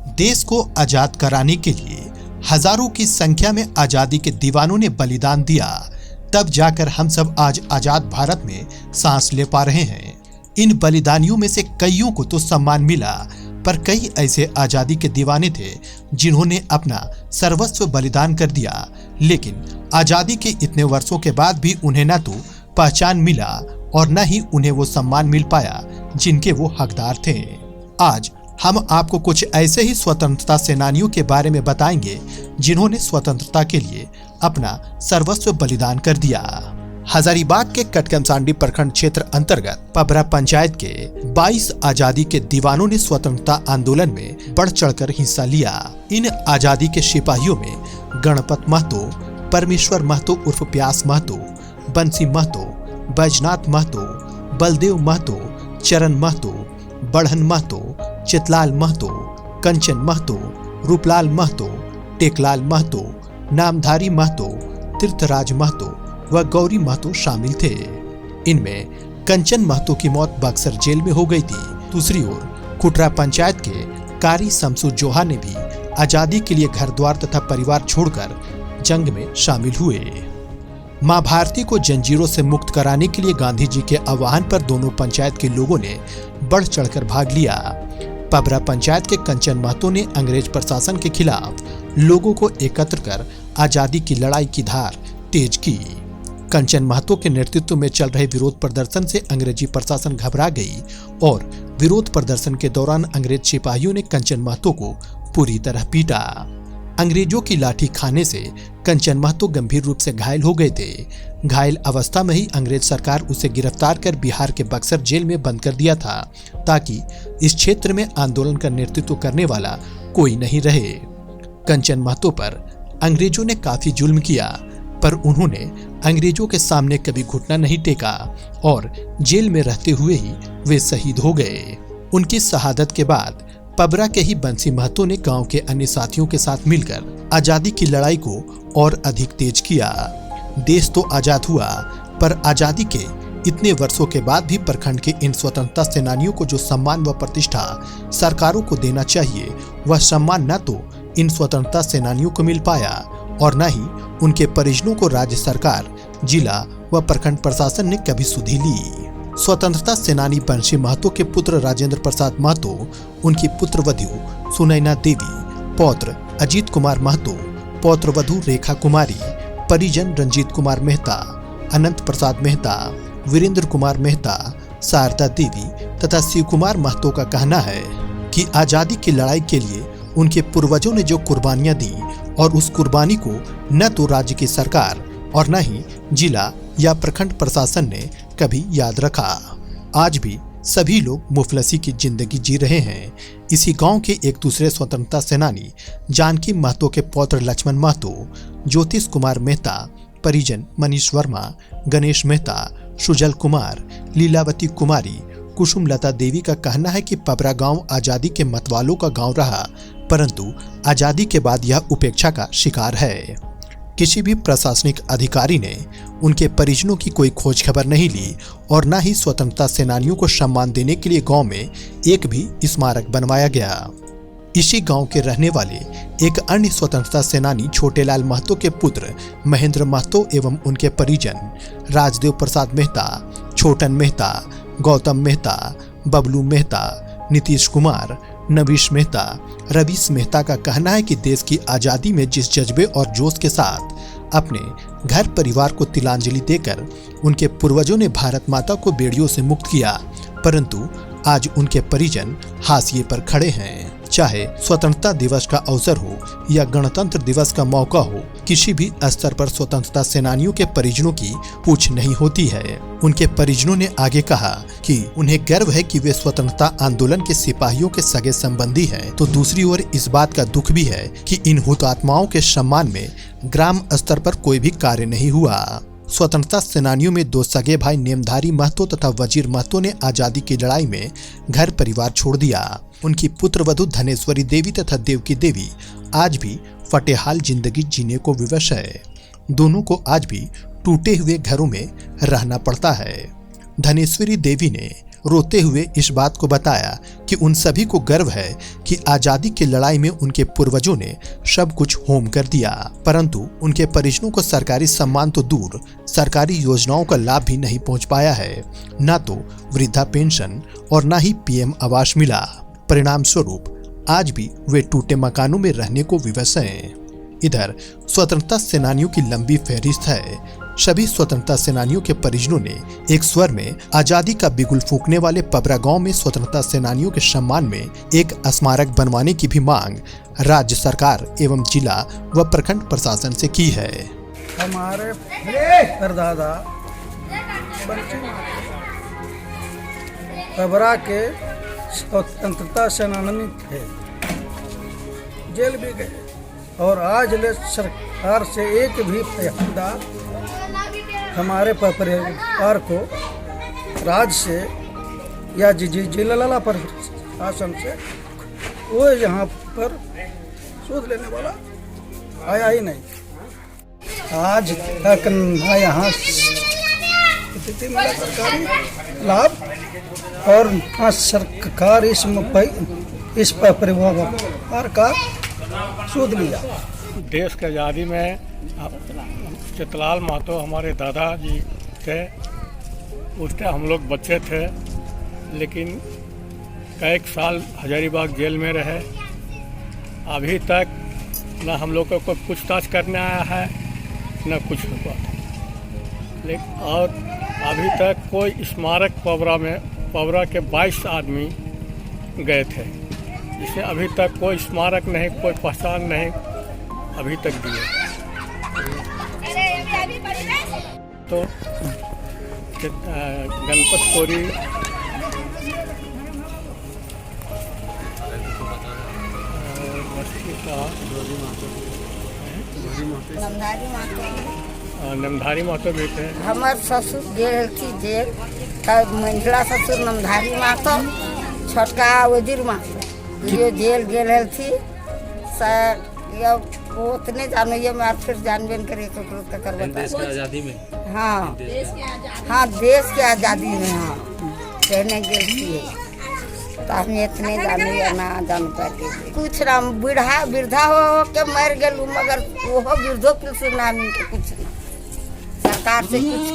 देश को आजाद कराने के लिए हजारों की संख्या में आजादी के दीवानों ने बलिदान दिया, तब जाकर हम सब आज आजाद भारत में सांस ले पा रहे हैं। इन बलिदानियों में से कईयों को तो सम्मान मिला, पर कई ऐसे आजादी के दीवाने थे जिन्होंने अपना सर्वस्व बलिदान कर दिया, लेकिन आजादी के इतने वर्षों के बाद भी उन्हें न तो पहचान मिला और न ही उन्हें वो सम्मान मिल पाया जिनके वो हकदार थे। आज हम आपको कुछ ऐसे ही स्वतंत्रता सेनानियों के बारे में बताएंगे जिन्होंने स्वतंत्रता के लिए अपना सर्वस्व बलिदान कर दिया। हजारीबाग के कटकमसांडी प्रखंड क्षेत्र अंतर्गत पबरा पंचायत के 22 आजादी के दीवानों ने स्वतंत्रता आंदोलन में बढ़ चढ़कर हिस्सा लिया। इन आजादी के सिपाहियों में गणपत महतो, परमेश्वर महतो उर्फ प्यास महतो, बंसी महतो, बैजनाथ महतो, बलदेव महतो, चरण महतो, बढ़न महतो, चितलाल महतो, कंचन महतो, रूपलाल महतो, टेकलाल महतो, नामधारी महतो, तीर्थराज महतो व गौरी महतो शामिल थे। इनमें कंचन महतो की मौत बक्सर जेल में हो गई थी। दूसरी ओर खुटरा पंचायत के कारी शमसू जोहा ने भी आजादी के लिए घर द्वार तथा परिवार छोड़कर जंग में शामिल हुए। मां भारती को जंजीरों से मुक्त कराने के लिए गांधी जी के आह्वान पर दोनों पंचायत के लोगों ने बढ़ चढ़कर भाग लिया। पबरा पंचायत के कंचन महतो ने अंग्रेज प्रशासन के खिलाफ लोगों को एकत्र कर आजादी की लड़ाई की धार तेज की। कंचन महतो के नेतृत्व में चल रहे विरोध प्रदर्शन से अंग्रेजी प्रशासन घबरा गई और विरोध प्रदर्शन के दौरान अंग्रेज सिपाहियों ने कंचन महतो को पूरी तरह पीटा। अंग्रेजों की लाठी खाने से कंचन महतो गंभीर रूप से घायल हो गए थे। घायल अवस्था में ही अंग्रेज सरकार उसे गिरफ्तार कर बिहार के बक्सर जेल में बंद कर दिया था, ताकि इस क्षेत्र में आंदोलन का नेतृत्व करने वाला कोई नहीं रहे। कंचन महतो पर अंग्रेजों ने काफी जुल्म किया, पर उन्होंने अंग्रेजों के सामने कभी घुटना नहीं टेका और जेल में रहते हुए ही वे शहीद हो गए। उनकी शहादत के बाद पबरा के ही बंसी महतो ने गांव के अन्य साथियों के साथ मिलकर आजादी की लड़ाई को और अधिक तेज किया। देश तो आजाद हुआ, पर आजादी के इतने वर्षों के बाद भी प्रखंड के इन स्वतंत्रता सेनानियों को जो सम्मान व प्रतिष्ठा सरकारों को देना चाहिए, वह सम्मान न तो इन स्वतंत्रता सेनानियों को मिल पाया और न ही उनके परिजनों को राज्य सरकार, जिला व प्रखंड प्रशासन ने कभी सुधि ली। स्वतंत्रता सेनानी बंसी महतो के पुत्र राजेंद्र प्रसाद महतो, उनकी पुत्रवधू सुनैना देवी, पौत्र अजीत कुमार महतो, पौत्रवधू रेखा कुमारी, परिजन रंजीत कुमार मेहता, अनंत प्रसाद मेहता, वीरेंद्र कुमार मेहता, शारदा देवी तथा शिव कुमार महतो का कहना है कि आजादी की लड़ाई के लिए उनके पूर्वजों ने जो कुर्बानियां दी और उस कुर्बानी को न तो राज्य की सरकार और न ही जिला या प्रखंड प्रशासन ने कभी याद रखा। आज भी सभी लोग मुफलसी की जिंदगी जी रहे हैं। इसी गांव के एक दूसरे स्वतंत्रता सेनानी जानकी महतो के पौत्र लक्ष्मण महतो, ज्योतिष कुमार मेहता, परिजन मनीष वर्मा, गणेश मेहता, सुजल कुमार, लीलावती कुमारी, कुसुमलता देवी का कहना है कि पबरा गांव आजादी के मतवालों का गांव रहा, परंतु आजादी के बाद यह उपेक्षा का शिकार है। किसी भी प्रशासनिक अधिकारी ने उनके परिजनों की कोई खोज खबर नहीं ली और न ही स्वतंत्रता सेनानियों को सम्मान देने के लिए गांव में एक भी स्मारक बनवाया गया। इसी गांव के रहने वाले एक अन्य स्वतंत्रता सेनानी छोटेलाल महतो के पुत्र महेंद्र महतो एवं उनके परिजन राजदेव प्रसाद मेहता, छोटन मेहता, गौतम मेहता, बबलू मेहता, नीतीश कुमार, नवीश मेहता, रवीश मेहता का कहना है कि देश की आजादी में जिस जज्बे और जोश के साथ अपने घर परिवार को तिलांजलि देकर उनके पूर्वजों ने भारत माता को बेड़ियों से मुक्त किया, परंतु आज उनके परिजन हाशिए पर खड़े हैं। चाहे स्वतंत्रता दिवस का अवसर हो या गणतंत्र दिवस का मौका हो, किसी भी स्तर पर स्वतंत्रता सेनानियों के परिजनों की पूछ नहीं होती है। उनके परिजनों ने आगे कहा कि उन्हें गर्व है कि वे स्वतंत्रता आंदोलन के सिपाहियों के सगे संबंधी हैं, तो दूसरी ओर इस बात का दुख भी है कि इन हुतात्माओं के सम्मान में ग्राम स्तर पर कोई भी कार्य नहीं हुआ। स्वतंत्रता सेनानियों में दो सगे भाई नेमधारी महतो तथा वजीर महतो ने आजादी की लड़ाई में घर परिवार छोड़ दिया। उनकी पुत्रवधू धनेश्वरी देवी तथा देवकी देवी आज भी फटेहाल जिंदगी जीने को विवश है। दोनों को आज भी टूटे हुए घरों में रहना पड़ता है। धनेश्वरी देवी ने रोते हुए इस बात को बताया कि उन सभी को गर्व है कि आजादी की लड़ाई में उनके पूर्वजों ने सब कुछ होम कर दिया, परंतु उनके परिजनों को सरकारी सम्मान तो दूर सरकारी योजनाओं का लाभ भी नहीं पहुंच पाया है। न तो वृद्धा पेंशन और न ही पीएम आवास मिला। परिणाम स्वरूप आज भी वे टूटे मकानों में रहने को विवश हैं। इधर स्वतंत्रता सेनानियों की लंबी फहरिस्त है। सभी स्वतंत्रता सेनानियों के परिजनों ने एक स्वर में आजादी का बिगुल फूंकने वाले पबरा गांव में स्वतंत्रता सेनानियों के सम्मान में एक स्मारक बनवाने की भी मांग राज्य सरकार एवं जिला व प्रखंड प्रशासन से की है। हमारे परदादा पबरा के स्वतंत्रता सेनानी थे, जेल भी गए और आज ले सरकार से एक भी फायदा हमारे परिवार को राज्य से या जिला प्रशासन से वो यहाँ पर सूद लेने वाला आया ही नहीं। आज तक न यहाँ स्थिति मिला सरकारी लाभ और न सरकार इस परिवार का सूद लिया। देश की आज़ादी में चितलाल महतो हमारे दादाजी थे। उस टाइम हम लोग बच्चे थे, लेकिन कई साल हजारीबाग जेल में रहे। अभी तक न हम लोग को कोई पूछताछ करने आया है न कुछ हुआ, लेकिन और अभी तक कोई स्मारक पबरा के 22 आदमी गए थे, जिसे अभी तक कोई स्मारक नहीं, कोई पहचान नहीं अभी तक दिए। तो गणपतपुरी नमधारी महतो भी थे। हमार ससुर जेल थी जेल, तब महिला ससुर नमधारी महतो, छोटका वजीर महतो ये जेल गेल थी। वो उतने जानो ये मैं फिर जानबे करे तो कर देश की आज़ादी में। हाँ हाँ, देश की आज़ादी में हाँ रहने गेल थी, तो हम इतने जानो या ना जान पाते कुछ ना। वृद्धा हो के मर गए, मगर वो वृद्धो पेंशन ना मिलते कुछ ना, सरकार से कुछ